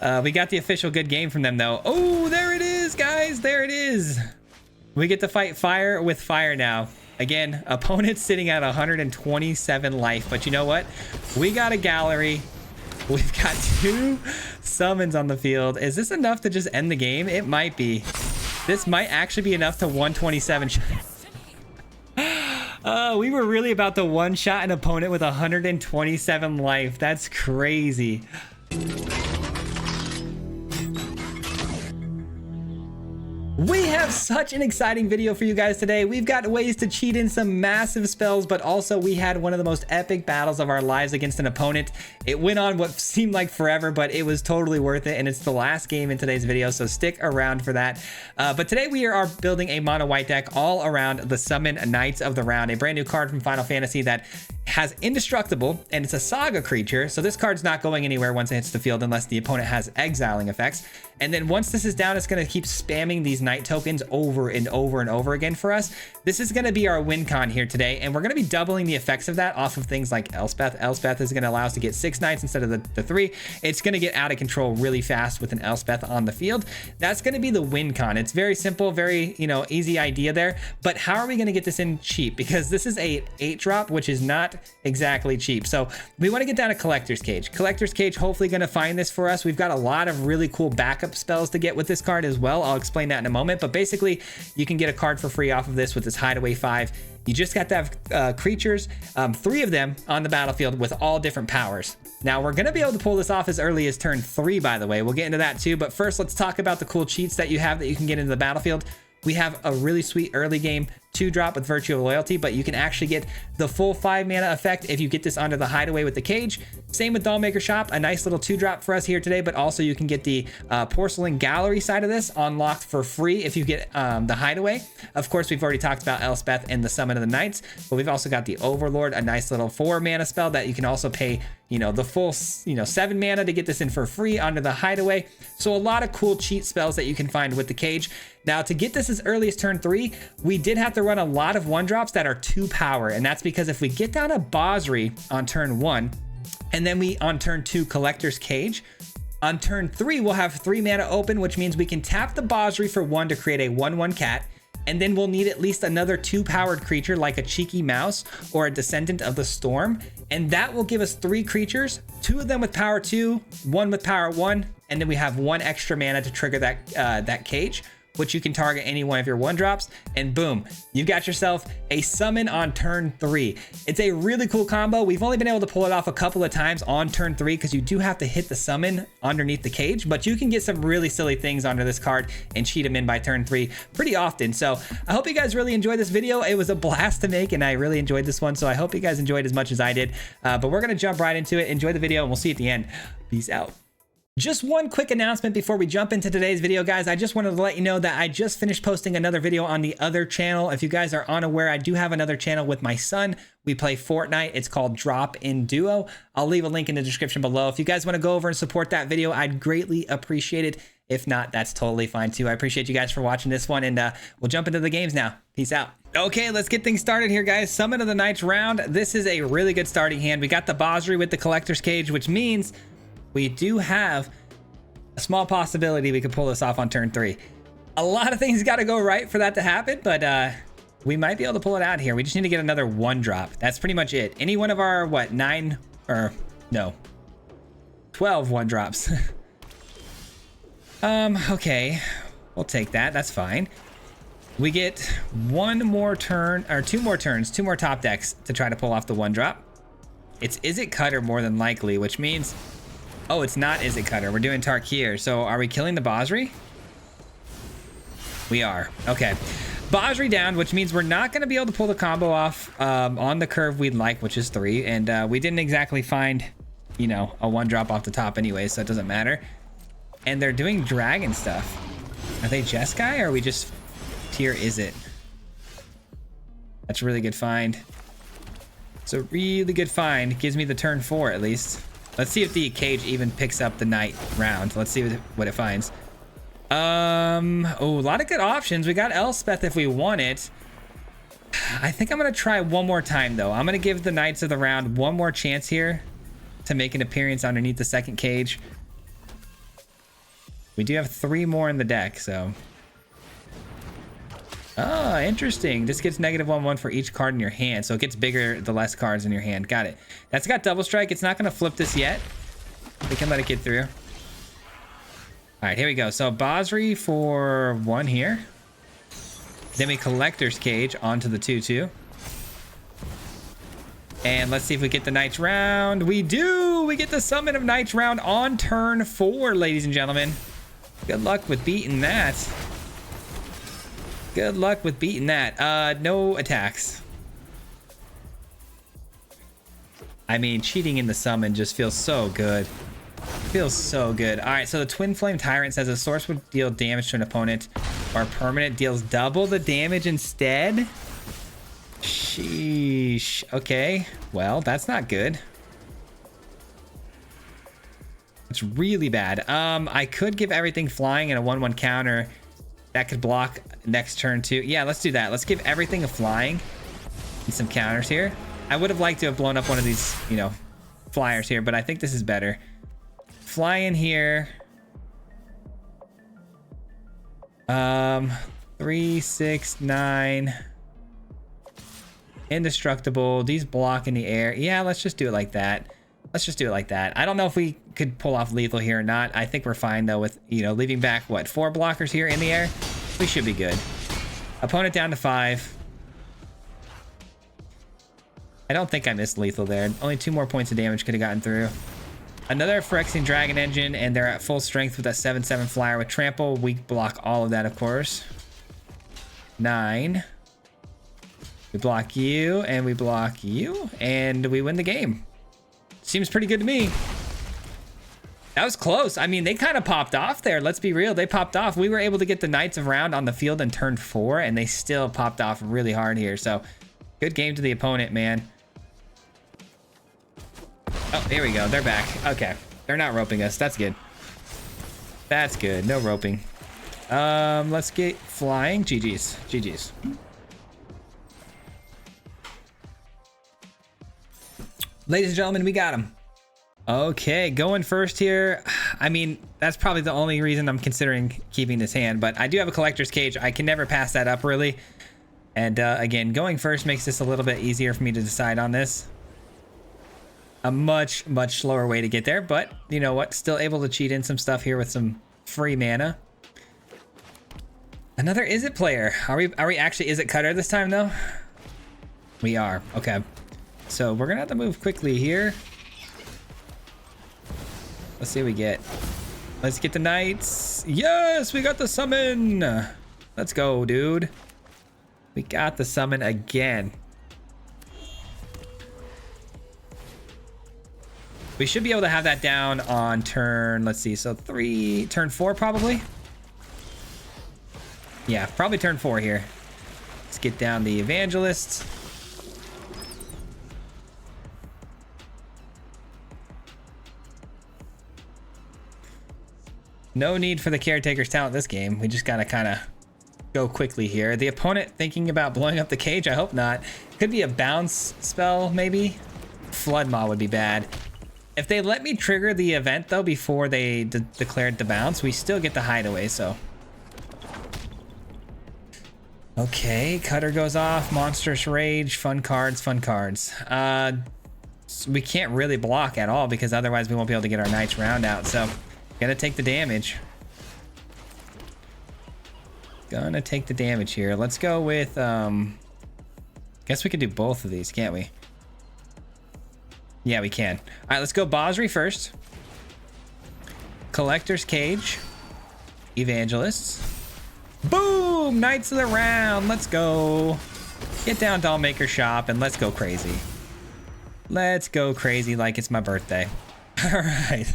We got the official good game from them though. Oh, there it is, guys. There it is. We get to fight fire with fire now. Again, opponent's sitting at 127 life, but you know what? We got a gallery. We've got 2 summons on the field. Is this enough to just end the game? It might be. This might actually be enough to 127. We were really about to one-shot an opponent with 127 life. That's crazy. We have such an exciting video for you guys today. We've got ways to cheat in some massive spells, but also we had one of the most epic battles of our lives against an opponent. It went on what seemed like forever, but it was totally worth it, and it's the last game in today's video, so stick around for that. But today we are building a mono white deck all around the Summon Knights of the Round, a brand new card from Final Fantasy that has Indestructible, and it's a saga creature, so this card's not going anywhere once it hits the field unless the opponent has exiling effects. And then once this is down, it's going to keep spamming these Knight tokens over and over and over again for us. This is going to be our win con here today, and we're going to be doubling the effects of that off of things like Elspeth. Elspeth is going to allow us to get 6 Knights instead of the 3. It's going to get out of control really fast with an Elspeth on the field. That's going to be the win con. It's very simple, very, easy idea there. But how are we going to get this in cheap? Because this is a 8-drop, which is not exactly cheap. So we want to get down to Collector's Cage. Collector's Cage hopefully going to find this for us. We've got a lot of really cool backup spells to get with this card as well. I'll explain that in a moment, but basically you can get a card for free off of this with this Hideaway 5. You just got to have creatures, 3 of them on the battlefield with all different powers. Now we're going to be able to pull this off as early as turn 3, by the way. We'll get into that too, but first let's talk about the cool cheats that you have that you can get into the battlefield. We have a really sweet early game 2-drop with Virtue of Loyalty, but you can actually get the full 5 mana effect if you get this onto the Hideaway with the Cage. Same with Dollmaker Shop, a nice little 2-drop for us here today, but also you can get the Porcelain Gallery side of this unlocked for free if you get the Hideaway. Of course, we've already talked about Elspeth and the Summon of the Knights, but we've also got the Overlord, a nice little 4 mana spell that you can also pay, the full, 7 mana to get this in for free onto the Hideaway. So a lot of cool cheat spells that you can find with the Cage. Now, to get this as early as turn 3, we did have to run a lot of 1-drops that are 2 power, and that's because if we get down a Bosri on turn 1, and then we on turn 2 Collector's Cage, on turn 3 we'll have 3 mana open, which means we can tap the Bosri for 1 to create a 1/1 cat, and then we'll need at least another 2-powered creature like a Cheeky Mouse or a Descendant of the Storm, and that will give us 3 creatures, 2 of them with power 2, 1 with power 1, and then we have 1 extra mana to trigger that Cage, which you can target any one of your 1-drops, and boom, you've got yourself a summon on turn 3. It's a really cool combo. We've only been able to pull it off a couple of times on turn 3 because you do have to hit the summon underneath the Cage, but you can get some really silly things onto this card and cheat them in by turn 3 pretty often. So I hope you guys really enjoyed this video. It was a blast to make, and I really enjoyed this one, so I hope you guys enjoyed as much as I did. But we're gonna jump right into it. Enjoy the video, and we'll see you at the end. Peace out. Just one quick announcement before we jump into today's video, guys. I just wanted to let you know that I just finished posting another video on the other channel. If you guys are unaware, I do have another channel with my son. We play Fortnite. It's called Drop in Duo. I'll leave a link in the description below. If you guys want to go over and support that video, I'd greatly appreciate it. If not, that's totally fine too. I appreciate you guys for watching this one, and we'll jump into the games now. Peace out. Okay, let's get things started here, guys. Summon of the Knights round. This is a really good starting hand. We got the Bosri with the Collector's Cage, which means we do have a small possibility we could pull this off on turn 3. A lot of things got to go right for that to happen, but we might be able to pull it out here. We just need to get another 1-drop. That's pretty much it. Any one of our, 12 1-drops. Okay, we'll take that. That's fine. We get 1 more turn, or 2 more turns, 2 more top decks to try to pull off the 1-drop. It's Is It Cutter more than likely, which means, oh, it's not Is It Cutter. We're doing Tarkir. So are we killing the Bosri? We are. Okay. Bosri down, which means we're not going to be able to pull the combo off on the curve we'd like, which is 3. And we didn't exactly find, a 1-drop off the top anyway, so it doesn't matter. And they're doing dragon stuff. Are they Jeskai, or are we just tier Is It? That's a really good find. It's a really good find. It gives me the turn 4 at least. Let's see if the Cage even picks up the Knight round. Let's see what it finds. Oh, a lot of good options. We got Elspeth if we want it. I think I'm going to try one more time, though. I'm going to give the Knights of the Round one more chance here to make an appearance underneath the second Cage. We do have 3 more in the deck, so. Oh, interesting. This gets -1/1 for each card in your hand. So it gets bigger the less cards in your hand. Got it. That's got double strike. It's not going to flip this yet. We can let it get through. All right, here we go. So Basri for 1 here. Then we Collector's Cage onto the 2/2. And let's see if we get the Knight's Round. We do! We get the Summon of Knight's Round on turn 4, ladies and gentlemen. Good luck with beating that. Good luck with beating that. No attacks. I mean, cheating in the summon just feels so good. Feels so good. All right, so the Twin Flame Tyrant says a source would deal damage to an opponent or a permanent deals double the damage instead. Sheesh. Okay, well, that's not good. It's really bad. I could give everything flying and a 1/1 counter. That could block next turn too. Yeah, let's do that. Let's give everything a flying and some counters here. I would have liked to have blown up one of these, you know, flyers here, but I think this is better. Fly in here. 3, 6, 9. Indestructible. These block in the air. Yeah, let's just do it like that. Let's just do it like that. I don't know if we could pull off lethal here or not. I think we're fine though with, you know, leaving back, what, 4 blockers here in the air? We should be good. Opponent down to 5. I don't think I missed lethal there. Only 2 more points of damage could have gotten through. Another Phyrexian Dragon Engine, and they're at full strength with a 7/7 flyer with trample. We block all of that, of course. 9. We block you, and we block you, and we win the game. Seems pretty good to me. That was close. I mean, they kind of popped off there. Let's be real. They popped off. We were able to get the Knights of Round on the field in turn 4, and they still popped off really hard here. So, good game to the opponent, man. Oh, here we go. They're back. Okay. They're not roping us. That's good. That's good. No roping. Let's get flying. GG's. GG's. Ladies and gentlemen, we got him. Okay, going first here. I mean, that's probably the only reason I'm considering keeping this hand, but I do have a Collector's Cage. I can never pass that up, really. And again, going first makes this a little bit easier for me to decide on this. A much slower way to get there, but you know what? Still able to cheat in some stuff here with some free mana. Another Is It player. Are we actually Is It Cutter this time, though? We are. Okay. So we're gonna have to move quickly here. Let's see what we get. Let's get the Knights. Yes, we got the summon. Let's go, dude. We got the summon again. We should be able to have that down on turn, let's see, so turn 4 probably. Yeah, probably turn 4 here. Let's get down the Evangelists. No need for the Caretaker's Talent this game. We just gotta kind of go quickly here. The opponent thinking about blowing up the cage? I hope not. Could be a bounce spell, maybe. Flood Maw would be bad. If they let me trigger the event, though, before they declared the bounce, we still get the hideaway, so. Okay, Cutter goes off. Monstrous Rage. Fun cards, fun cards. So we can't really block at all because otherwise we won't be able to get our Knight's Round out, so. Gotta take the damage. Gonna take the damage here. Let's go with, guess we could do both of these, can't we? Yeah, we can. All right, let's go Basri first. Collector's Cage. Evangelists. Boom! Knights of the Round. Let's go. Get down Dollmaker Shop and let's go crazy. Let's go crazy like it's my birthday. All right.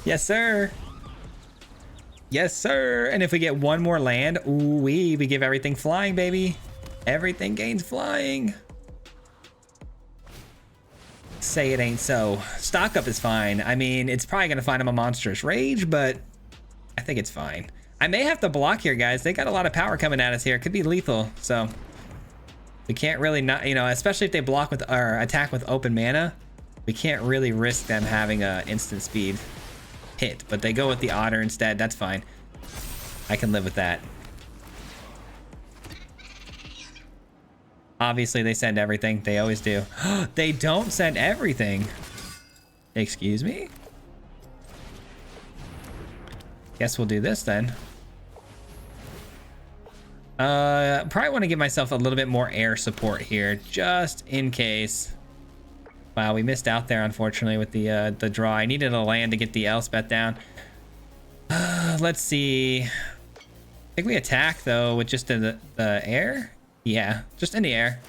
Yes, sir. Yes, sir. And if we get one more land, ooh, we give everything flying, baby. Everything gains flying. Say it ain't so. Stock up is fine. I mean, it's probably gonna find him a Monstrous Rage, but I think it's fine. I may have to block here, guys. They got a lot of power coming at us here. It could be lethal, so we can't really not, you know, especially if they block with or attack with open mana, we can't really risk them having a instant speed. pit, but they go with the otter instead. That's fine. I can live with that. Obviously, they send everything. They always do. They don't send everything. Excuse me? Guess we'll do this then. Probably want to give myself a little bit more air support here, just in case. Wow, we missed out there, unfortunately, with the draw. I needed a land to get the Elspeth down. Let's see. I think we attack, though, with just the air. Yeah, just in the air.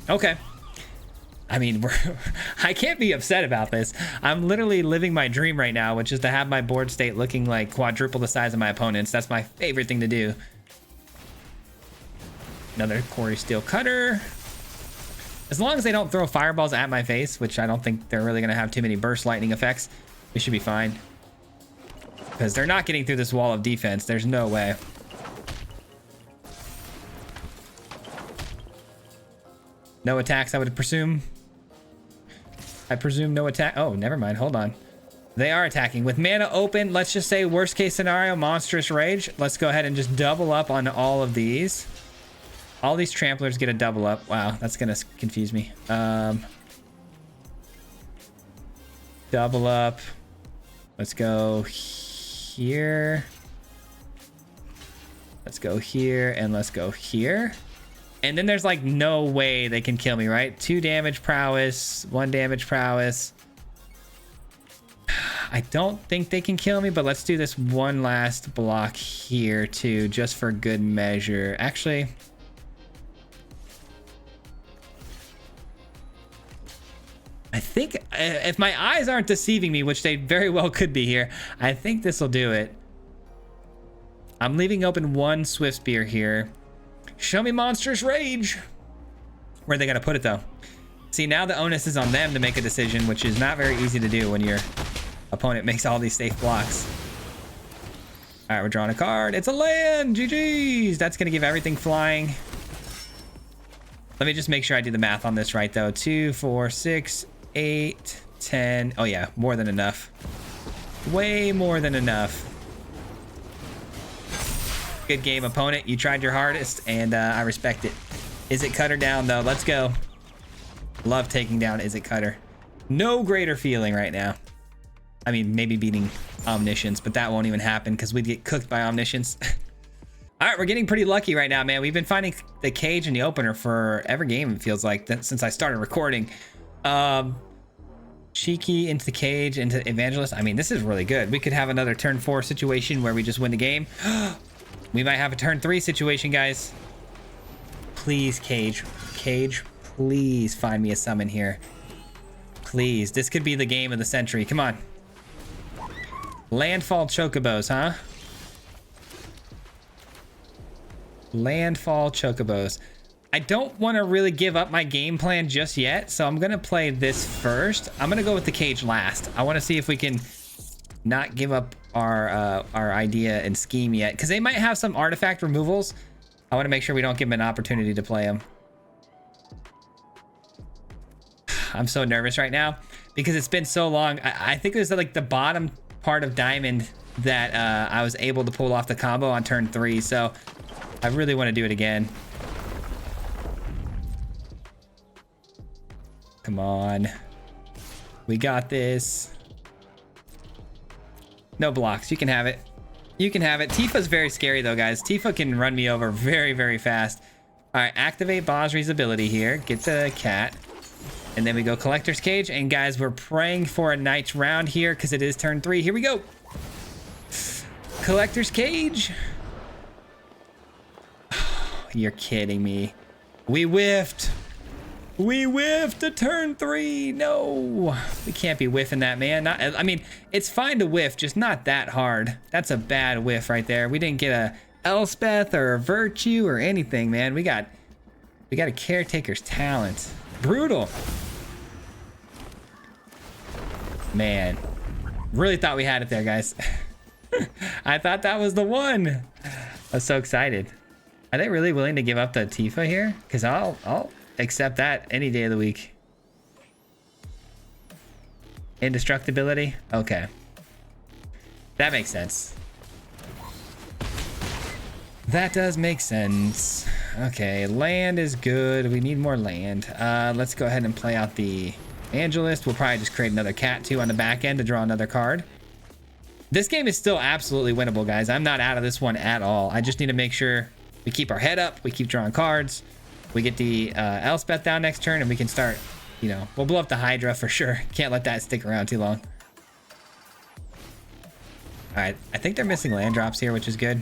Okay. I mean, I can't be upset about this. I'm literally living my dream right now, which is to have my board state looking like quadruple the size of my opponents. That's my favorite thing to do. Another Quarry Steel Cutter. As long as they don't throw fireballs at my face, which I don't think they're really going to have too many burst lightning effects, we should be fine. Because they're not getting through this wall of defense. There's no way. No attacks, I would presume. I presume no attack. Oh, never mind. Hold on. They are attacking. With mana open, let's just say worst case scenario, Monstrous Rage. Let's go ahead and just double up on all of these. All these tramplers get a double up. Wow, that's going to confuse me. Double up. Let's go here. Let's go here and let's go here. And then there's like no way they can kill me, right? 2 damage prowess, 1 damage prowess. I don't think they can kill me, but let's do this one last block here too, just for good measure. Actually, I think if my eyes aren't deceiving me, which they very well could be here, I think this will do it. I'm leaving open 1 Swift Spear here. Show me Monstrous Rage. Where are they going to put it, though? See, now the onus is on them to make a decision, which is not very easy to do when your opponent makes all these safe blocks. All right, we're drawing a card. It's a land. GG's. That's going to give everything flying. Let me just make sure I do the math on this right, though. 2, 4, 6, 8, 10. Oh, yeah, more than enough. Way more than enough. Good game, opponent. You tried your hardest, and I respect it. Is it Cutter down, though? Let's go. Love taking down Is it Cutter. No greater feeling right now. I mean, maybe beating Omniscience, but that won't even happen because we'd get cooked by Omniscience. All right, we're getting pretty lucky right now, man. We've been finding the cage in the opener for every game, it feels like, since I started recording. Cheeky into the cage, into Evangelist. I mean, this is really good. We could have another turn 4 situation where we just win the game. We might have a turn 3 situation, guys. Please, Cage. Cage, please find me a summon here. Please. This could be the game of the century. Come on. Landfall Chocobos, huh? Landfall Chocobos. I don't want to really give up my game plan just yet, so I'm going to play this first. I'm going to go with the cage last. I want to see if we can not give up our idea and scheme yet, because they might have some artifact removals. I want to make sure we don't give them an opportunity to play them. I'm so nervous right now because it's been so long. I think it was like the bottom part of Diamond that I was able to pull off the combo on turn 3, so I really want to do it again. Come on, we got this. No blocks. You can have it. You can have it. Tifa's very scary, though, guys. Tifa can run me over very, very fast. All right, activate Basri's ability here. Get the cat. And then we go Collector's Cage. And, guys, we're praying for a Knight's Round here because it is turn 3. Here we go. Collector's Cage. You're kidding me. We whiffed. We whiffed a turn 3. No, we can't be whiffing that, man. I mean, it's fine to whiff, just not that hard. That's a bad whiff right there. We didn't get a Elspeth or a Virtue or anything, man. We got a Caretaker's Talent. Brutal. Man, really thought we had it there, guys. I thought that was the one. I was so excited. Are they really willing to give up the Tifa here? Because I'll accept that any day of the week. Indestructibility? Okay. That makes sense. That does make sense. Okay, land is good. We need more land. Let's go ahead and play out the Evangelist. We'll probably just create another cat too on the back end to draw another card. This game is still absolutely winnable, guys. I'm not out of this one at all. I just need to make sure we keep our head up. We keep drawing cards. We get the Elspeth down next turn and we can start, you know, we'll blow up the Hydra for sure. Can't let that stick around too long. All right, I think they're missing land drops here, which is good.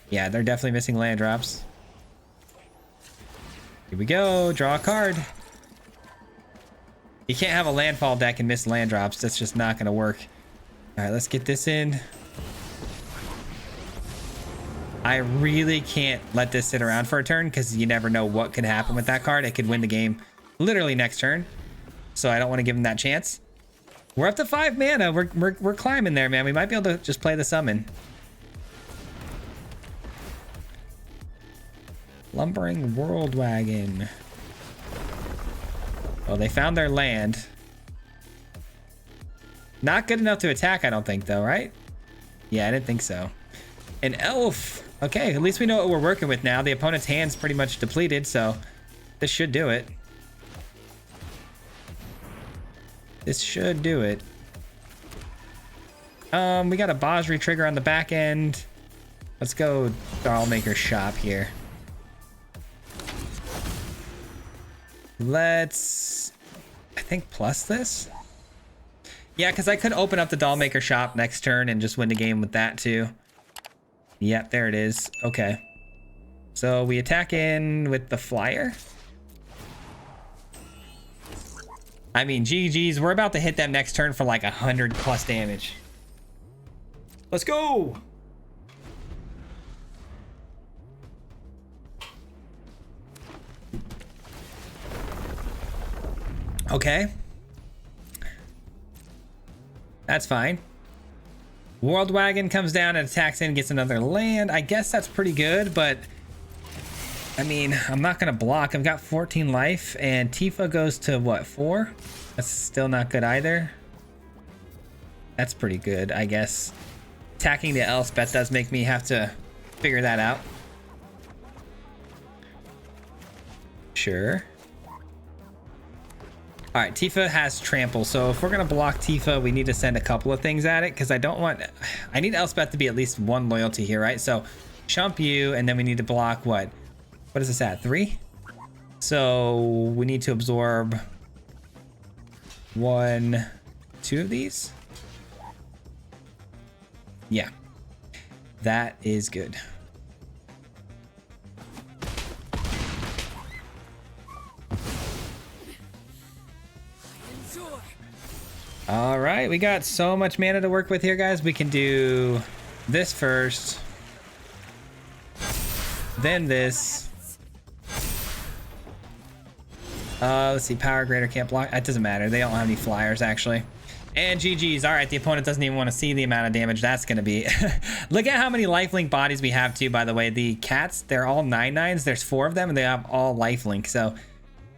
Yeah, they're definitely missing land drops. Here we go, draw a card. You can't have a landfall deck and miss land drops. That's just not gonna work. All right, let's get this in. I really can't let this sit around for a turn because you never know what could happen with that card. It could win the game literally next turn. So I don't want to give him that chance. We're up to 5 mana. We're climbing there, man. We might be able to just play the summon. Lumbering World Wagon. Well, they found their land. Not good enough to attack, I don't think, though, right? Yeah, I didn't think so. An elf. Okay, at least we know what we're working with now. The opponent's hand's pretty much depleted, so this should do it. This should do it. We got a Basri trigger on the back end. Let's go Dollmaker shop here. Let's, I think, plus this. Yeah, because I could open up the Dollmaker shop next turn and just win the game with that too. Yep, there it is. Okay. So we attack in with the flyer. I mean, GG's. We're about to hit them next turn for like 100+ damage. Let's go. Okay. That's fine. World Wagon comes down and attacks in, gets another land. I guess that's pretty good, but I mean, I'm not gonna block. I've got 14 life, and Tifa goes to what, 4? That's still not good either. That's pretty good, I guess. Attacking the Elspeth does make me have to figure that out. Sure. All right, Tifa has trample, so if we're gonna block Tifa, we need to send a couple of things at it because I need Elspeth to be at least 1 loyalty here, right? So chump you, and then we need to block what is this at, 3? So we need to absorb 1, 2 of these. Yeah, that is good. All right, we got so much mana to work with here, guys. We can do this first, then this. Let's see, Power Greater can't block. That doesn't matter. They don't have any flyers, actually. And GG's. All right, the opponent doesn't even want to see the amount of damage that's going to be. Look at how many lifelink bodies we have, too, by the way. The cats, they're all 9/9s. There's 4 of them, and they have all lifelink. So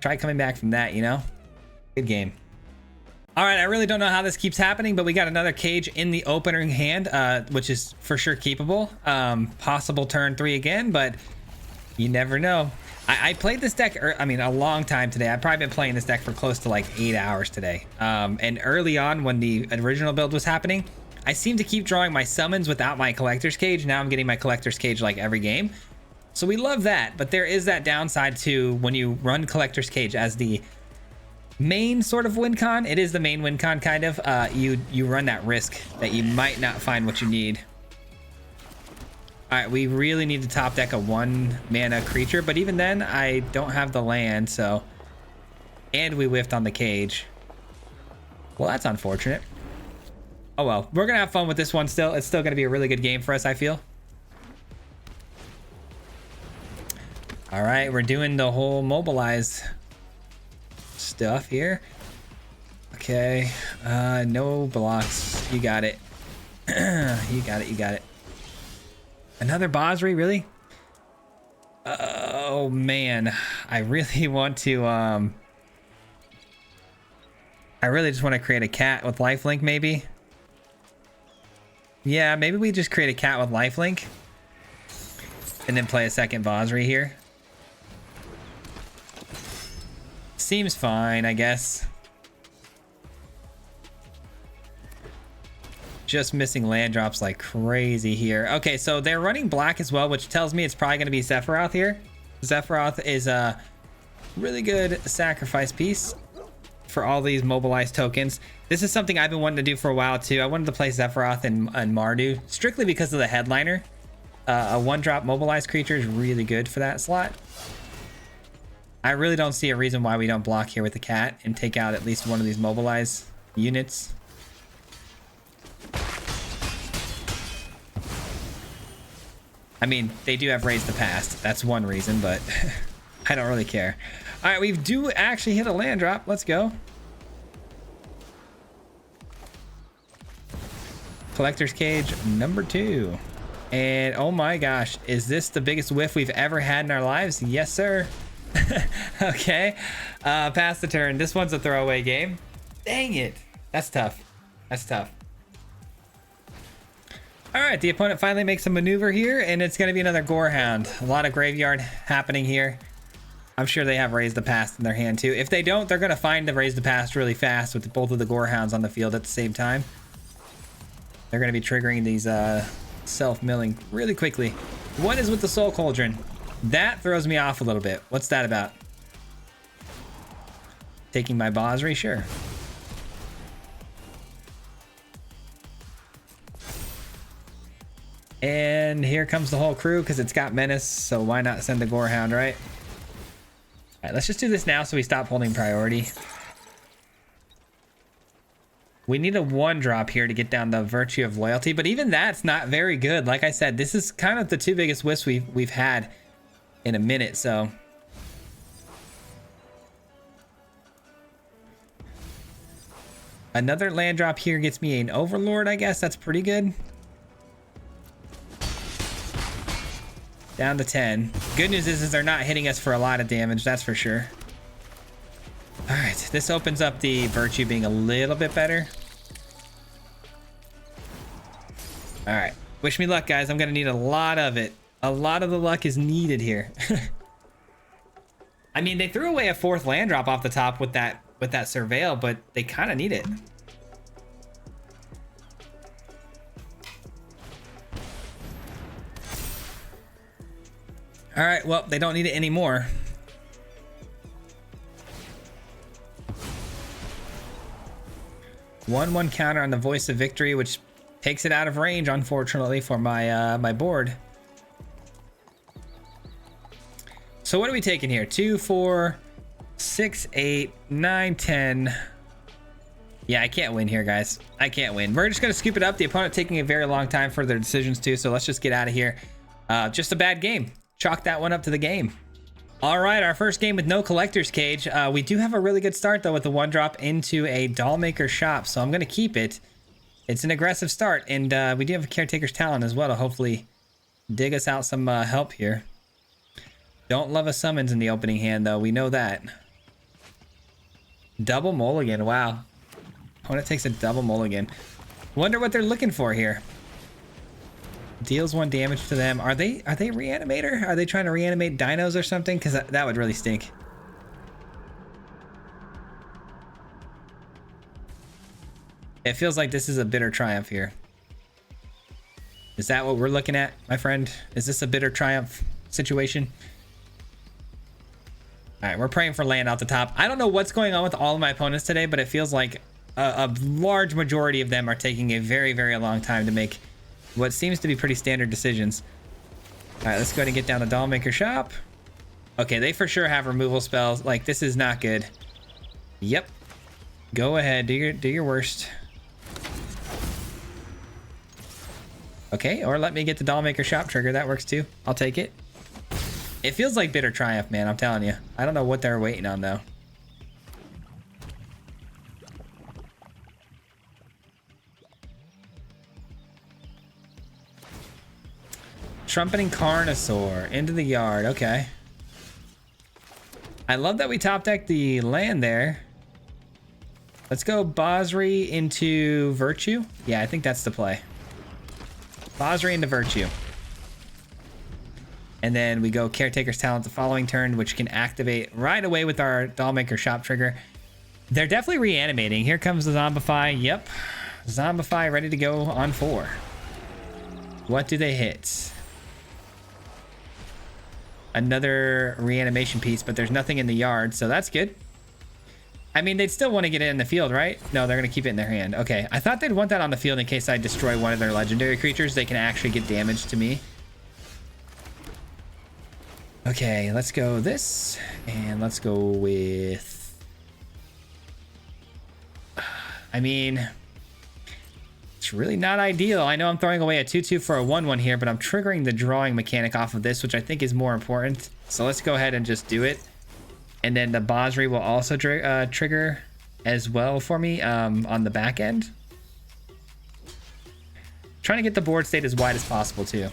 try coming back from that, you know? Good game. All right, I really don't know how this keeps happening, but we got another cage in the opening hand, which is for sure keepable. Possible turn 3 again, but you never know. I played this deck, a long time today. I've probably been playing this deck for close to like 8 hours today. And early on when the original build was happening, I seemed to keep drawing my summons without my collector's cage. Now I'm getting my collector's cage like every game. So we love that, but there is that downside to when you run collector's cage as the main sort of win con. It is the main win con, kind of. You run that risk that you might not find what you need. All right, we really need to top deck a 1 mana creature, but even then I don't have the land, so, and we whiffed on the cage. Well, that's unfortunate. Oh well, we're gonna have fun with this one still. It's still gonna be a really good game for us, I feel. All right, we're doing the whole mobilize stuff here. Okay, no blocks. You got it. You got it, you got it. Another Basri, really? Oh man, I really want to I really just want to create a cat with lifelink, maybe. Yeah, maybe we just create a cat with lifelink. And then play a second Vosri here. Seems fine, I guess. Just missing land drops like crazy here. Okay, so they're running black as well, which tells me it's probably going to be Sephiroth here. Sephiroth is a really good sacrifice piece for all these mobilized tokens. This is something I've been wanting to do for a while too. I wanted to play Sephiroth and Mardu strictly because of the headliner. A one-drop mobilized creature is really good for that slot. I really don't see a reason why we don't block here with the cat and take out at least one of these mobilized units. I mean, they do have Raise the Past. That's one reason, but I don't really care. All right, we do actually hit a land drop. Let's go. Collector's Cage number 2. And oh my gosh, is this the biggest whiff we've ever had in our lives? Yes, sir. Okay. Pass the turn. This one's a throwaway game. Dang it. That's tough. That's tough. All right, the opponent finally makes a maneuver here, and it's going to be another Gorehound. A lot of graveyard happening here. I'm sure they have Raise the Past in their hand too. If they don't, they're going to find the Raise the Past really fast with both of the Gorehounds on the field at the same time. They're going to be triggering these self-milling really quickly. What is with the Soul Cauldron? That throws me off a little bit. What's that about? Taking my Bosri? Sure. And here comes the whole crew because it's got Menace, so why not send the Gorehound, right? All right, let's just do this now so we stop holding priority. We need a 1-drop here to get down the Virtue of Loyalty, but even that's not very good. Like I said, this is kind of the 2 biggest whiffs we've had in a minute, so. Another land drop here gets me an Overlord, I guess. That's pretty good. Down to 10. Good news is they're not hitting us for a lot of damage, that's for sure. All right, this opens up the Virtue being a little bit better. All right, wish me luck, guys. I'm gonna need a lot of it. A lot of the luck is needed here. I mean, they threw away a 4th land drop off the top with that Surveil, but they kind of need it. All right, well, they don't need it anymore. One counter on the Voice of Victory, which takes it out of range, unfortunately, for my my board. So what are we taking here? 2, 4, 6, 8, 9, 10. Yeah, I can't win here, guys. I can't win. We're just gonna scoop it up. The opponent taking a very long time for their decisions too, so let's just get out of here. Just a bad game. Chalk that one up to the game. All right, our first game with no Collector's Cage. We do have a really good start though with the 1-drop into a Dollmaker shop, so I'm gonna keep it. It's an aggressive start, and we do have a Caretaker's Talent as well to hopefully dig us out some help here. Don't love a summons in the opening hand though, we know that. Double mulligan, wow. Opponent takes a double mulligan. Wonder what they're looking for here. Deals 1 damage to them. Are they Reanimator? Are they trying to reanimate dinos or something? Because that would really stink. It feels like this is a bitter triumph here. Is that what we're looking at, my friend? Is this a bitter triumph situation? All right, we're praying for land out the top. I don't know what's going on with all of my opponents today, but it feels like a large majority of them are taking a very, very long time to make what seems to be pretty standard decisions. All right, let's go ahead and get down the Dollmaker shop. Okay, they for sure have removal spells. Like, this is not good. Yep. Go ahead, do your worst. Okay, or let me get the Dollmaker shop trigger. That works too. I'll take it. It feels like bitter triumph, man. I'm telling you. I don't know what they're waiting on though. Trumpeting Carnosaur into the yard. Okay. I love that we top decked the land there. Let's go Basri into Virtue. Yeah, I think that's the play. Basri into Virtue. And then we go Caretaker's Talent the following turn, which can activate right away with our Dollmaker Shop trigger. They're definitely reanimating. Here comes the Zombify. Yep. Zombify ready to go on 4. What do they hit? Another reanimation piece, but there's nothing in the yard, so that's good. I mean, they'd still want to get it in the field, right? No, they're going to keep it in their hand. Okay, I thought they'd want that on the field in case I destroy one of their legendary creatures. They can actually get damage to me. Okay, let's go this, and let's go with... I mean, it's really not ideal. I know I'm throwing away a 2/2 for a 1/1 here, but I'm triggering the drawing mechanic off of this, which I think is more important. So let's go ahead and just do it. And then the Basri will also trigger as well for me on the back end. Trying to get the board state as wide as possible too.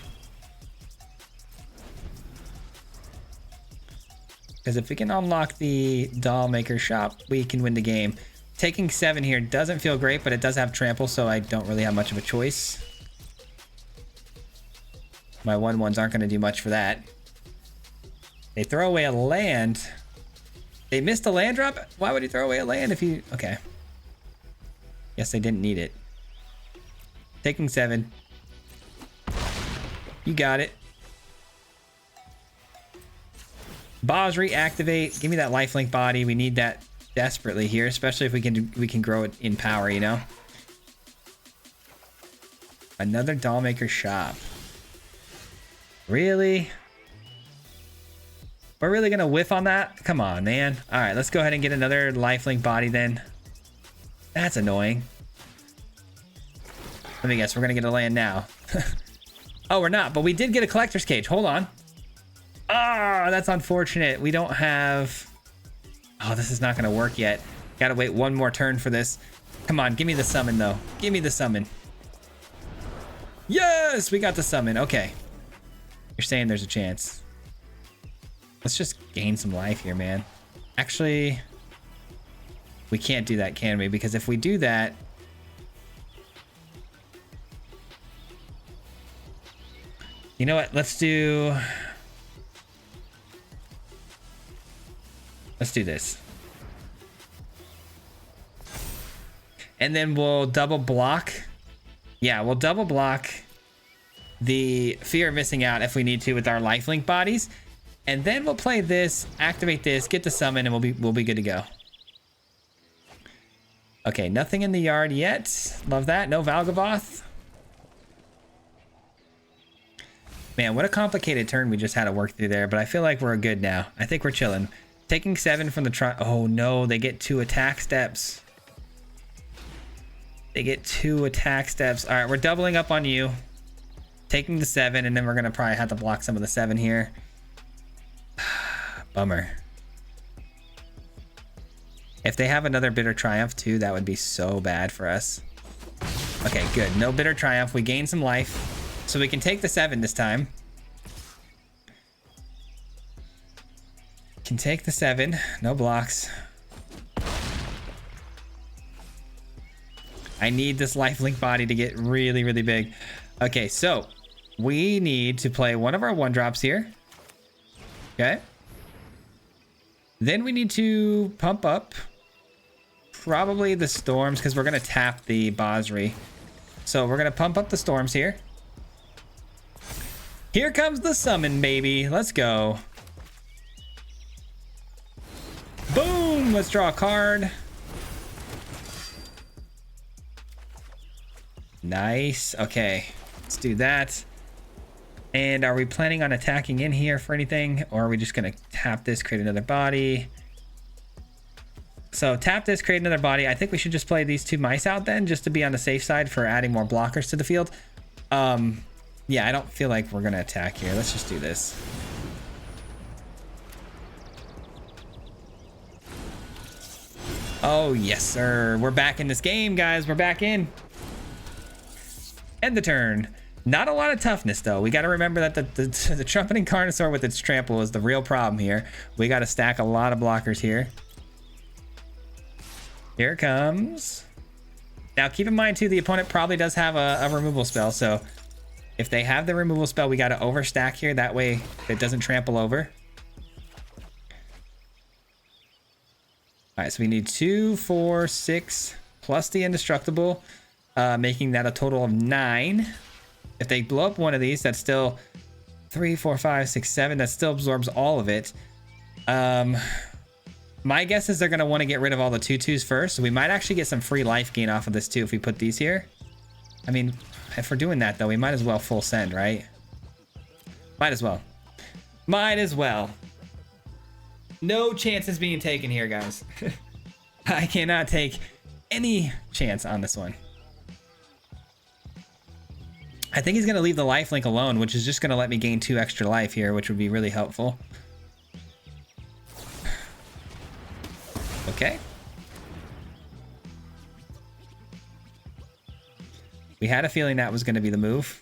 Because if we can unlock the Dollmaker Shop, we can win the game. Taking 7 here doesn't feel great, but it does have trample, so I don't really have much of a choice. My 1/1s aren't going to do much for that. They throw away a land. They missed a land drop? Why would he throw away a land if he... Okay. Guess they didn't need it. Taking 7. You got it. Basri, activate. Give me that lifelink body. We need that desperately here, especially if we can grow it in power, you know? Another Dollmaker Shop. Really? We're really gonna whiff on that? Come on, man. All right, let's go ahead and get another lifelink body then. That's annoying. Let me guess, we're gonna get a land now. Oh, we're not, but we did get a collector's cage. Hold on. Ah, that's unfortunate. We don't have... Oh, this is not gonna work yet. Gotta wait one more turn for this. Come on, give me the summon though. Give me the summon. Yes, we got the summon. Okay. You're saying there's a chance. Let's just gain some life here, man. Actually, we can't do that, can we? Because if we do that... You know what? Let's do this. And then we'll double block. Yeah, we'll double block the fear of missing out if we need to with our lifelink bodies. And then we'll play this, activate this, get the summon, and we'll be good to go. Okay, nothing in the yard yet. Love that. No Valgavoth. Man, what a complicated turn we just had to work through there, but I feel like we're good now. I think we're chilling. Taking 7 from the oh no, they get 2 attack steps. They get 2 attack steps. All right, we're doubling up on you. Taking the 7, and then we're gonna probably have to block some of the 7 here. Bummer. If they have another Bitter Triumph too, that would be so bad for us. Okay, good. No Bitter Triumph. We gain some life. So we can take the 7 this time. Can take the 7. No blocks. I need this lifelink body to get really, really big. Okay, so we need to play one of our 1-drops here. Okay. Then we need to pump up probably the storms because we're going to tap the Basri. So we're going to pump up the storms here. Here comes the summon, baby. Let's go. Boom! Let's draw a card. Nice. Okay, let's do that. And are we planning on attacking in here for anything? Or are we just going to tap this, create another body? So tap this, create another body. I think we should just play these 2 mice out then, just to be on the safe side for adding more blockers to the field. Yeah, I don't feel like we're going to attack here. Let's just do this. Oh, yes, sir. We're back in this game, guys. We're back in. End the turn. Not a lot of toughness, though. We got to remember that the Trumpeting Carnosaur with its trample is the real problem here. We got to stack a lot of blockers here. Here it comes. Now, keep in mind, too, the opponent probably does have a removal spell. So if they have the removal spell, we got to overstack here. That way it doesn't trample over. All right, so we need 2, 4, 6, plus the indestructible, making that a total of 9. If they blow up one of these, that's still 3, 4, 5, 6, 7. That still absorbs all of it. My guess is they're going to want to get rid of all the 2/2s first. So we might actually get some free life gain off of this too if we put these here. I mean, if we're doing that though, we might as well full send, right? Might as well. Might as well. No chances being taken here, guys. I cannot take any chance on this one. I think he's going to leave the life link alone, which is just going to let me gain 2 extra life here, which would be really helpful. Okay. We had a feeling that was going to be the move.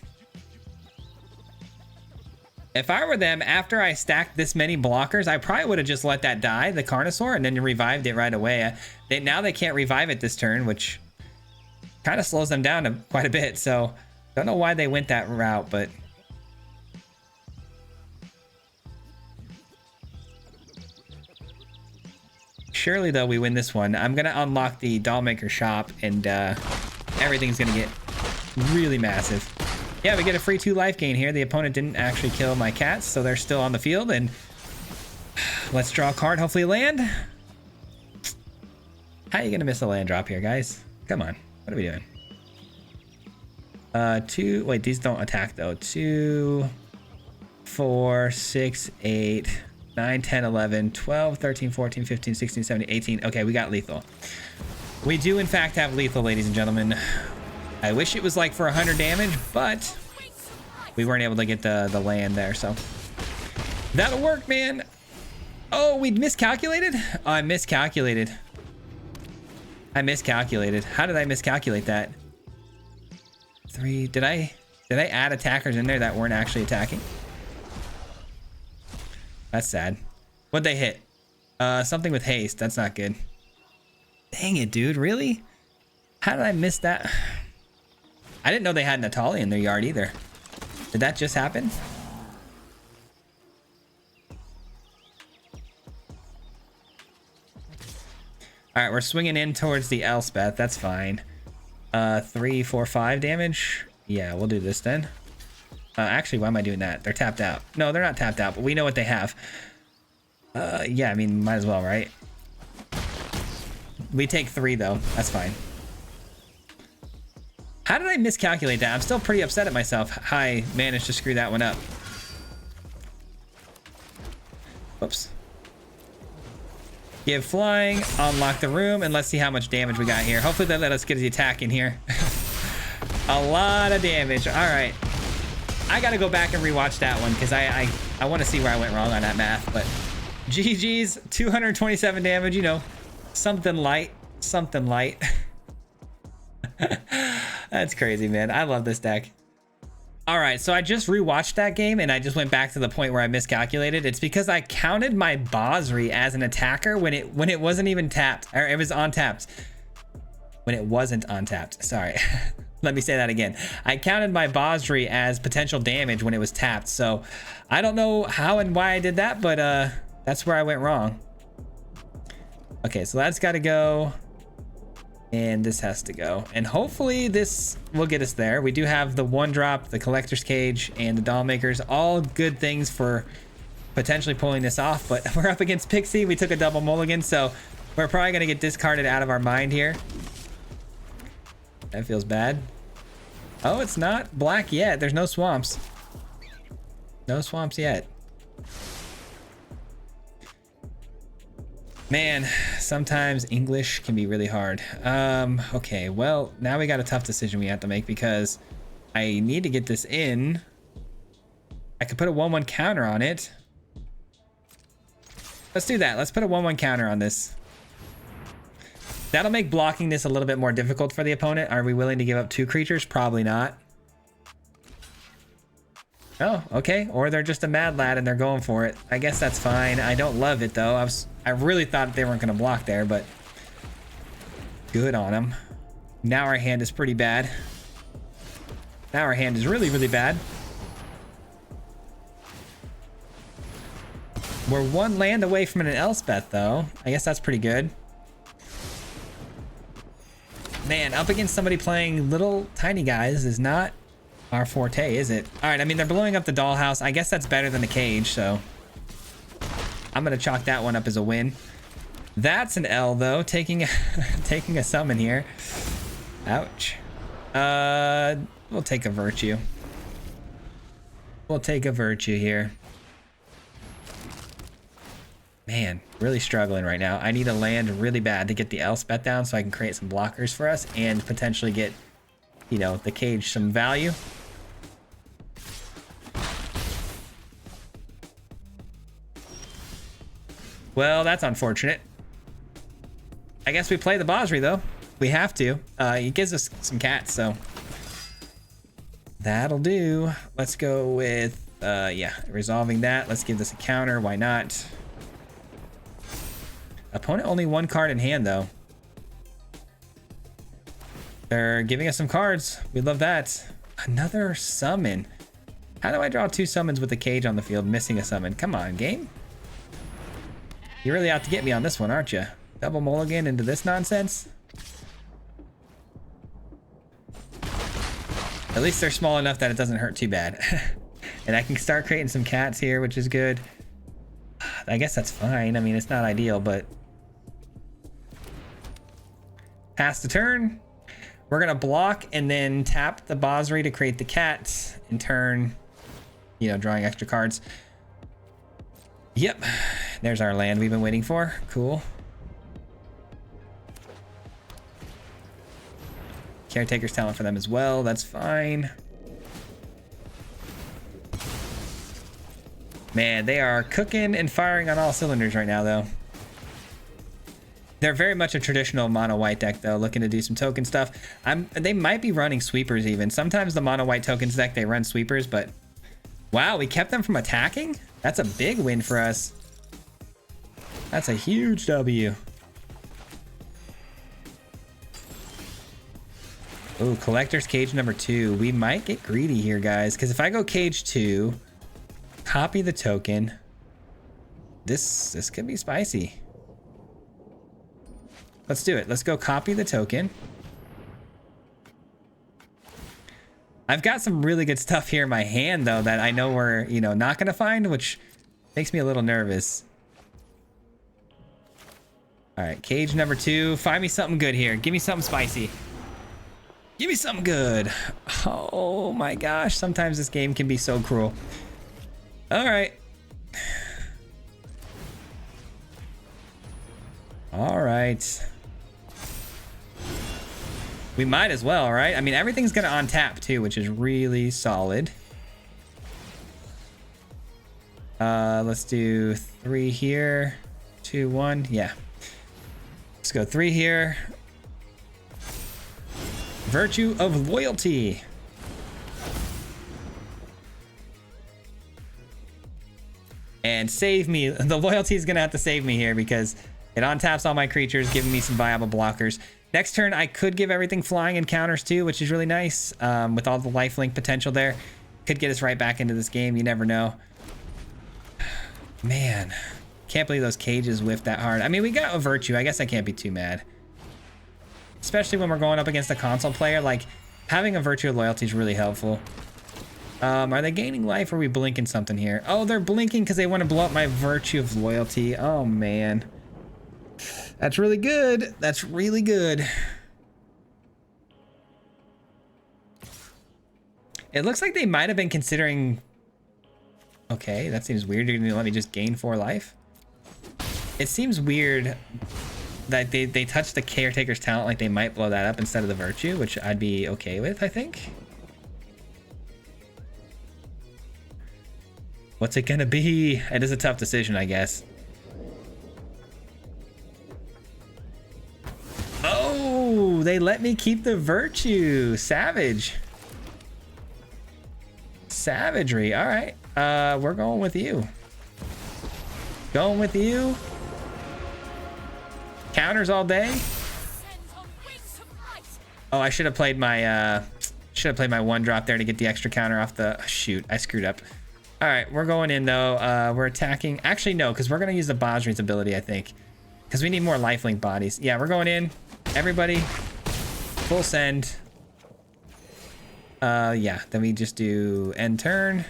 If I were them, after I stacked this many blockers, I probably would have just let that die, the Carnosaur, and then revived it right away. Now they can't revive it this turn, which kind of slows them down quite a bit. So, don't know why they went that route, but... Surely, though, we win this one. I'm going to unlock the Dollmaker shop, and everything's going to get really massive. Yeah, we get a free 2 life gain here. The opponent didn't actually kill my cats, so they're still on the field. And let's draw a card, hopefully land. How are you going to miss a land drop here, guys? Come on. What are we doing? 2... Wait, these don't attack, though. 2, 4, 6, 8... 9, 10, 11, 12, 13, 14, 15, 16, 17, 18. Okay, we got lethal. We do, in fact, have lethal, ladies and gentlemen. I wish it was like for 100 damage, but we weren't able to get the land there, so. That'll work, man. Oh, we miscalculated? Oh, I miscalculated. I miscalculated. How did I miscalculate that? 3. Did I add attackers in there that weren't actually attacking? That's sad. What'd they hit? Something with haste. That's not good. Dang it, dude. Really? How did I miss that? I didn't know they had Natalia in their yard either. Did that just happen? All right, we're swinging in towards the Elspeth. That's fine. 3, 4, 5 damage. Yeah, we'll do this then. Actually, why am I doing that? They're tapped out. No, they're not tapped out, but we know what they have. Yeah, I mean, might as well, right? We take 3, though. That's fine. How did I miscalculate that? I'm still pretty upset at myself how I managed to screw that one up. Whoops. Give flying, unlock the room, and let's see how much damage we got here. Hopefully they let us get the attack in here. A lot of damage. All right. I gotta go back and rewatch that one because I want to see where I went wrong on that math. But GG's, 227 damage, you know, something light, something light. That's crazy, man. I love this deck. All right, so I just rewatched that game and I just went back to the point where I miscalculated. It's because I counted my Bosri as an attacker when it wasn't even tapped, or it was untapped. When it wasn't untapped. Sorry. Let me say that again. I counted my Bosri as potential damage when it was tapped. So I don't know how and why I did that, but that's where I went wrong. Okay, so that's got to go. And this has to go. And hopefully this will get us there. We do have the 1-drop, the Collector's Cage, and the Dollmakers. All good things for potentially pulling this off. But we're up against Pixie. We took a double mulligan, so we're probably going to get discarded out of our mind here. That feels bad. Oh, it's not black yet. There's no swamps. No swamps yet. Man, sometimes English can be really hard. Okay, well, now we got a tough decision we have to make because I need to get this in. I could put a 1/1 counter on it. Let's do that. Let's put a 1/1 counter on this. That'll make blocking this a little bit more difficult for the opponent. Are we willing to give up 2 creatures? Probably not. Oh, okay. Or they're just a mad lad and they're going for it. I guess that's fine. I don't love it though. I really thought they weren't going to block there, but good on him. Now our hand is pretty bad. Now our hand is really, really bad. We're one land away from an Elspeth, though. I guess that's pretty good. Man, up against somebody playing little tiny guys is not our forte, is it? All right, I mean, they're blowing up the dollhouse. I guess that's better than the cage, so I'm gonna chalk that one up as a win. That's an L, though, taking taking a summon here. Ouch. We'll take a virtue. We'll take a virtue here. Man, really struggling right now. I need to land really bad to get the Elspeth down so I can create some blockers for us and potentially get, you know, the cage some value. Well, that's unfortunate. I guess we play the Basri, though. We have to. It gives us some cats, so that'll do. Let's go with, yeah, resolving that. Let's give this a counter. Why not? Opponent only one card in hand, though. They're giving us some cards. We love that. Another summon. How do I draw two summons with the cage on the field, missing a summon? Come on, game. You're really out to get me on this one, aren't you? Double mulligan into this nonsense. At least they're small enough that it doesn't hurt too bad. And I can start creating some cats here, which is good. I guess that's fine. I mean, it's not ideal, but pass the turn. We're gonna block and then tap the Basri to create the cat. In turn, you know, drawing extra cards. Yep, there's our land we've been waiting for. Cool. Caretaker's talent for them as well. That's fine. Man, they are cooking and firing on all cylinders right now, though. They're very much a traditional mono white deck, though, looking to do some token stuff. They might be running sweepers even. Sometimes the mono white tokens deck, they run sweepers, but wow, we kept them from attacking? That's a big win for us. That's a huge W. Oh, collector's cage number 2. We might get greedy here, guys, because if I go cage 2, copy the token, this could be spicy. Let's do it. Let's go copy the token. I've got some really good stuff here in my hand, though, that I know we're, you know, not going to find, which makes me a little nervous. All right, cage number 2. Find me something good here. Give me something spicy. Give me something good. Oh my gosh, sometimes this game can be so cruel. All right. All right. We might as well, right? I mean, everything's gonna untap too, which is really solid. Let's do 3 here, 2, 1. Yeah. Let's go 3 here. Virtue of Loyalty. And save me. The loyalty is gonna have to save me here because it untaps all my creatures, giving me some viable blockers. Next turn, I could give everything flying and counters too, which is really nice. With all the lifelink potential there. Could get us right back into this game. You never know. Man, can't believe those cages whiffed that hard. I mean, we got a virtue. I guess I can't be too mad. Especially when we're going up against a console player. Like, having a virtue of loyalty is really helpful. Are they gaining life or are we blinking something here? Oh, they're blinking because they want to blow up my virtue of loyalty. Oh, man. That's really good. That's really good. It looks like they might have been considering... Okay, that seems weird. You're going to let me just gain 4 life? It seems weird that they touch the caretaker's talent like they might blow that up instead of the virtue, which I'd be okay with, I think. What's it gonna be? It is a tough decision, I guess. Oh, they let me keep the virtue. Savage. Savagery. All right. We're going with you. Going with you. Counters all day. Oh, I should have played my one drop there to get the extra counter off the... Shoot, I screwed up. All right, we're going in though. We're attacking. Actually, no, because we're going to use the Bosri's ability, I think. Because we need more lifelink bodies. Yeah, we're going in. Everybody, full send. Yeah, then we just do end turn.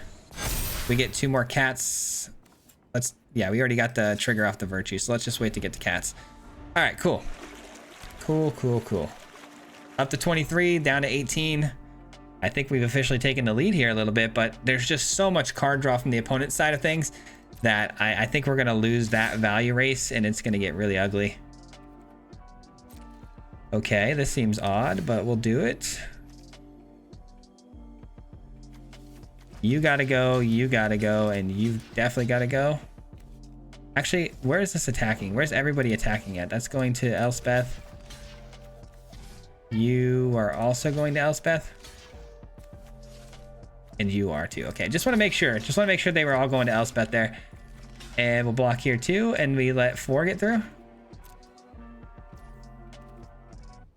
We get 2 more cats. Yeah, we already got the trigger off the virtue, so let's just wait to get to cats. All right, cool. Cool. Up to 23, down to 18. I think we've officially taken the lead here a little bit, but there's just so much card draw from the opponent's side of things that I think we're gonna lose that value race and it's gonna get really ugly. Okay, this seems odd, but we'll do it. You gotta go, and you definitely gotta go. Actually, where is this attacking? Where's everybody attacking at? That's going to Elspeth. You are also going to Elspeth. And you are too. Okay, just want to make sure. They were all going to Elspeth there. And we'll block here too, and we let 4 get through.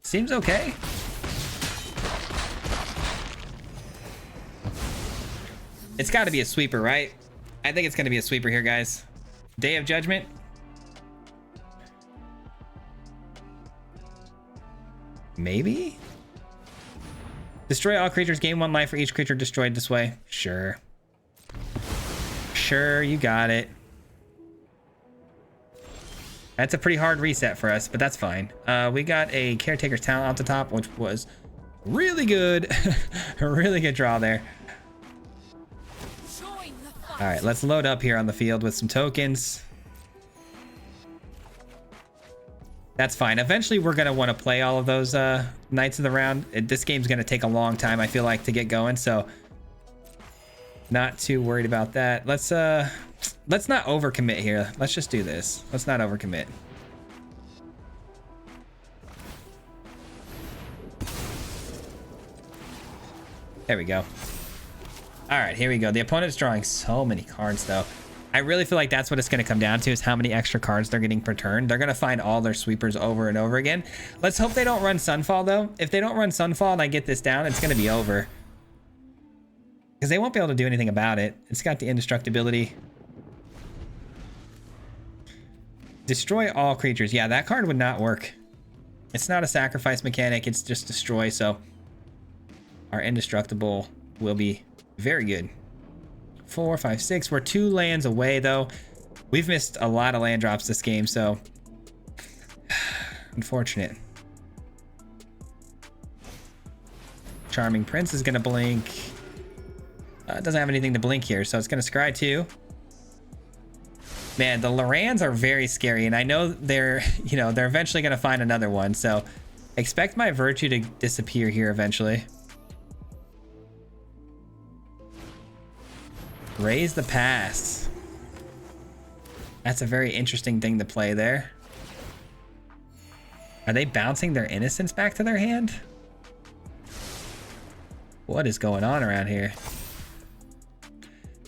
Seems okay. It's got to be a sweeper, right? I think it's going to be a sweeper here, guys. Day of Judgment. Maybe? Destroy all creatures. Gain 1 life for each creature destroyed this way. Sure. Sure, you got it. That's a pretty hard reset for us, but that's fine. We got a Caretaker's Talent off the top, which was really good. A really good draw there. All right, let's load up here on the field with some tokens. That's fine. Eventually, we're going to want to play all of those Knights of the Round. This game's going to take a long time, I feel like, to get going, so not too worried about that. Let's not overcommit here. Let's just do this. Let's not overcommit. There we go. All right, here we go. The opponent's drawing so many cards, though. I really feel like that's what it's going to come down to, is how many extra cards they're getting per turn. They're going to find all their sweepers over and over again. Let's hope they don't run Sunfall, though. If they don't run Sunfall and I get this down, it's going to be over. Because they won't be able to do anything about it. It's got the indestructibility. Destroy all creatures. Yeah, that card would not work. It's not a sacrifice mechanic. It's just destroy, so our indestructible will be very good. 4, 5, 6. We're 2 lands away, though. We've missed a lot of land drops this game, so unfortunate. Charming Prince is going to blink. It doesn't have anything to blink here, so it's going to scry too. Man, the Lorans are very scary, and I know they're eventually going to find another one, so expect my Virtue to disappear here eventually. Raise the Pass. That's a very interesting thing to play there. Are they bouncing their Innocence back to their hand? What is going on around here?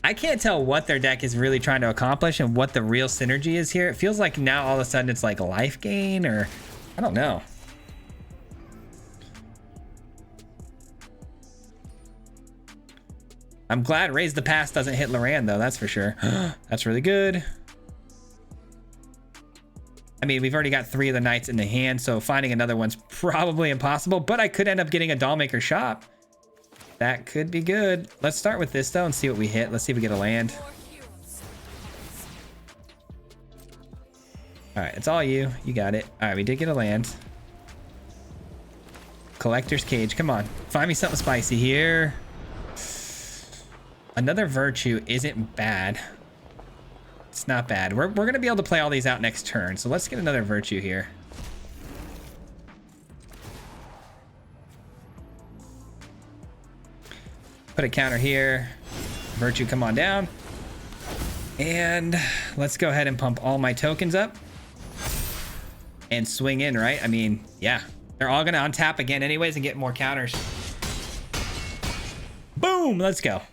I can't tell what their deck is really trying to accomplish and what the real synergy is here. It feels like now all of a sudden it's like life gain, or I don't know. I'm glad Raise the Pass doesn't hit Loran, though, that's for sure. That's really good. I mean, we've already got 3 of the Knights in the hand, so finding another one's probably impossible, but I could end up getting a Dollmaker Shop. That could be good. Let's start with this, though, and see what we hit. Let's see if we get a land. All right, it's all you. You got it. All right, we did get a land. Collector's Cage. Come on. Find me something spicy here. Another Virtue isn't bad. It's not bad. We're going to be able to play all these out next turn. So let's get another Virtue here. Put a counter here. Virtue, come on down. And let's go ahead and pump all my tokens up. And swing in, right? I mean, yeah. They're all going to untap again anyways and get more counters. Boom! Let's go.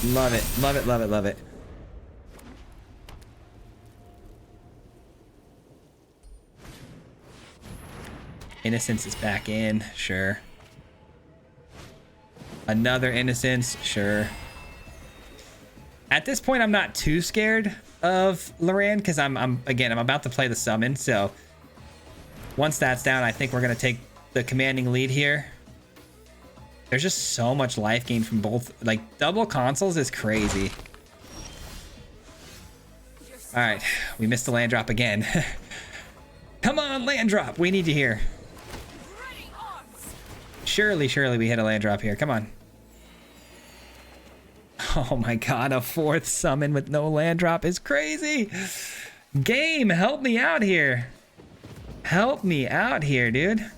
Love it, love it, love it, love it. Innocence is back in, sure. Another Innocence, sure. At this point, I'm not too scared of Loran because I'm about to play the summon. So once that's down, I think we're gonna take the commanding lead here. There's just so much life gain from both. Like, double consoles is crazy. All right, we missed the land drop again. Come on, land drop. We need you here. Surely we hit a land drop here. Come on. Oh my god, a 4th summon with no land drop is crazy. Game, help me out here. Help me out here, dude.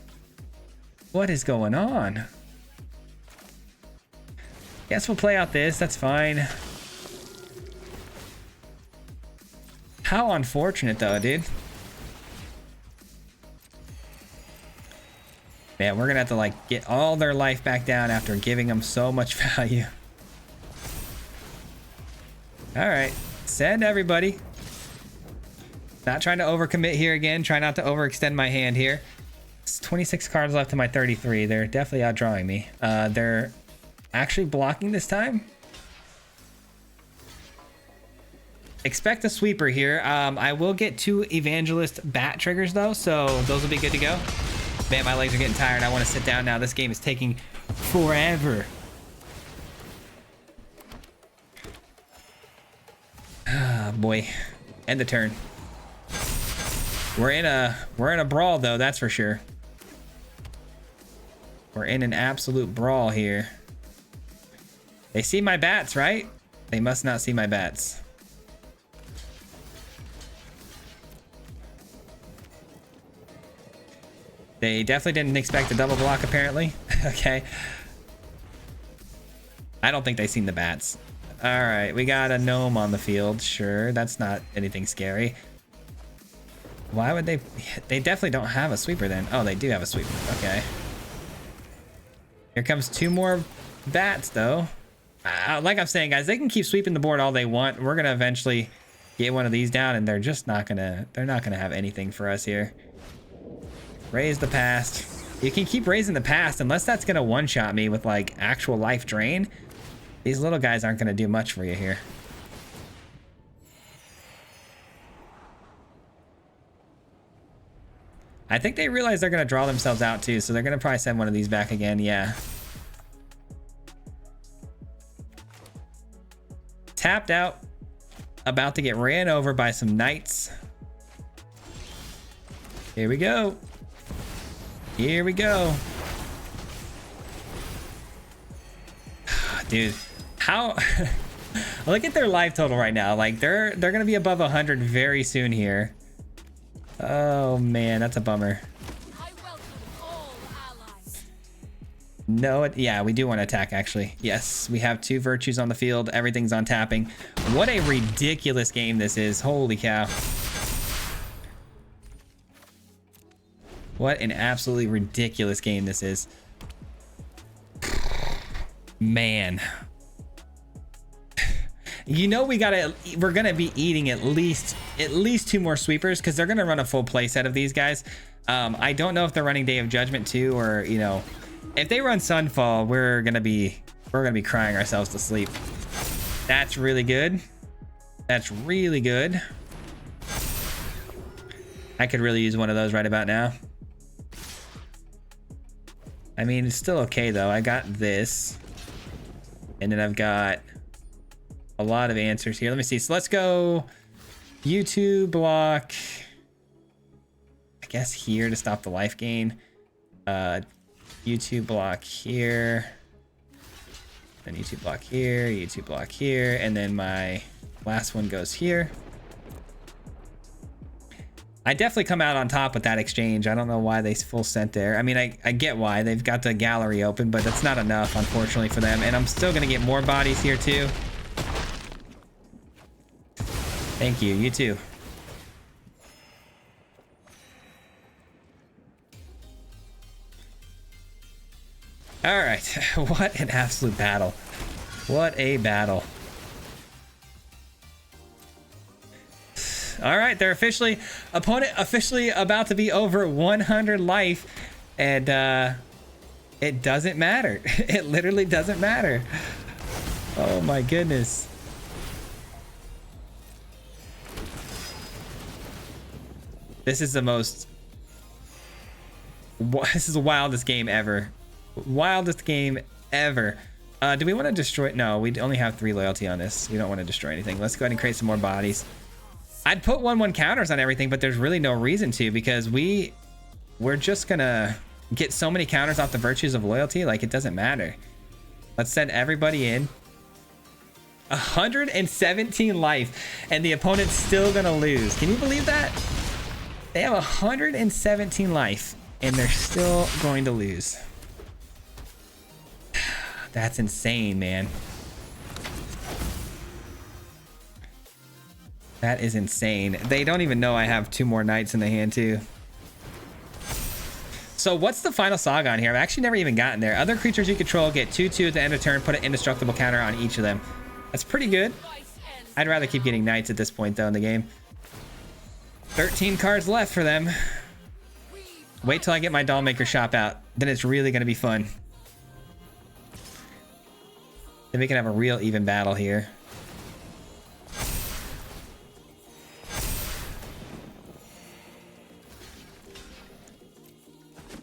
What is going on? Guess we'll play out this. That's fine. How unfortunate, though, dude. Man, we're gonna have to, like, get all their life back down after giving them so much value. All right, send everybody. Not trying to overcommit here again. Try not to overextend my hand here. It's 26 cards left to my 33. They're definitely outdrawing me. They're actually blocking this time. Expect a sweeper here. I will get 2 evangelist bat triggers though, so those will be good to go. Man, my legs are getting tired. I want to sit down now. This game is taking forever. Ah, boy. End the turn. We're in a brawl though, that's for sure. We're in an absolute brawl here. They see my bats, right? They must not see my bats. They definitely didn't expect a double block, apparently. Okay. I don't think they've seen the bats. All right, we got a gnome on the field. Sure, that's not anything scary. Why would they? They definitely don't have a sweeper then. Oh, they do have a sweeper. Okay. Here comes 2 more bats, though. Like I'm saying, guys, they can keep sweeping the board all they want. We're gonna eventually get one of these down, and they're just not gonna. They're not gonna have anything for us here. Raise the past. You can keep raising the past unless that's gonna one-shot me with like actual life drain. These little guys aren't gonna do much for you here. I think they realize they're gonna draw themselves out too, so they're gonna probably send one of these back again. Yeah. Tapped out. About to get ran over by some knights. Here we go. Here we go. Dude, how look at their life total right now. Like they're gonna be above 100 very soon here. Oh man, that's a bummer. I welcome all allies. No, yeah, we do want to attack actually. Yes, we have 2 virtues on the field. Everything's on tapping. What a ridiculous game this is. Holy cow. What an absolutely ridiculous game this is. Man. You know we're gonna be eating at least 2 more sweepers because they're gonna run a full play set of these guys. I don't know if they're running Day of Judgment too, or you know, if they run Sunfall, we're gonna be crying ourselves to sleep. That's really good. That's really good. I could really use one of those right about now. I mean, it's still okay though. I got this, and then I've got a lot of answers here. Let me see. So let's go YouTube block. I guess here to stop the life gain. YouTube block here. Then YouTube block here, YouTube block here, and then my last one goes here. I definitely come out on top with that exchange. I don't know why they full sent there. I mean, I get why. They've got the gallery open, but that's not enough, unfortunately, for them. And I'm still going to get more bodies here, too. Thank you. You too. All right. What an absolute battle. What a battle. All right, they're opponent officially about to be over 100 life. And it doesn't matter. It literally doesn't matter. Oh my goodness. This is the most... This is the wildest game ever. Wildest game ever. Do we want to destroy... No, we only have 3 loyalty on this. We don't want to destroy anything. Let's go ahead and create some more bodies. I'd put 1/1 counters on everything, but there's really no reason to, because we're just gonna get so many counters off the virtues of loyalty. Like, it doesn't matter. Let's send everybody in. 117 life, and the opponent's still gonna lose. Can you believe that? They have 117 life, and they're still going to lose. That's insane, man. That is insane. They don't even know I have 2 more knights in the hand too. So what's the final saga on here? I've actually never even gotten there. Other creatures you control get 2/2 at the end of turn. Put an indestructible counter on each of them. That's pretty good. I'd rather keep getting knights at this point though in the game. 13 cards left for them. Wait till I get my Dollmaker shop out. Then it's really going to be fun. Then we can have a real even battle here.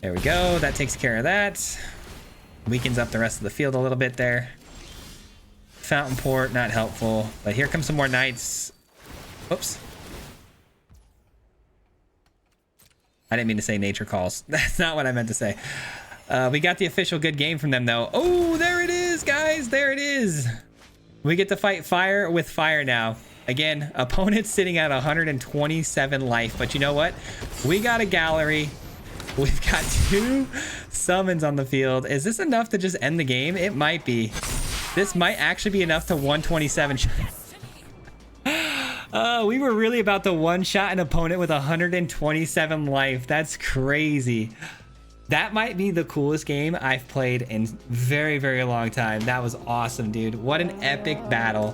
There we go. That takes care of that. Weakens up the rest of the field a little bit there. Fountain Port, not helpful. But here comes some more knights. Oops. I didn't mean to say nature calls. That's not what I meant to say. We got the official good game from them though. Oh, there it is, guys. There it is. We get to fight fire with fire now. Again, opponent's sitting at 127 life. But you know what? We got a gallery. We've got 2 summons on the field. Is this enough to just end the game? It might be. This might actually be enough to 127. We were really about to one-shot an opponent with 127 life. That's crazy. That might be the coolest game I've played in very, very long time. That was awesome, dude. What an epic battle.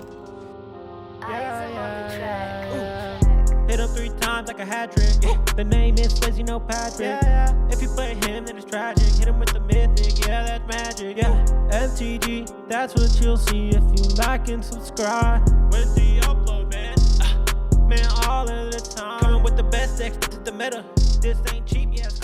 Hit him 3 times like a hat trick. The name is Fizzy, no Patrick. If you play him, then it's tragic. Hit him with the mythic, yeah, that's magic. Yeah, MTG, that's what you'll see if you like and subscribe. With the upload, man. Man, all of the time. Coming with the best decks, this is the meta. This ain't cheap, yes.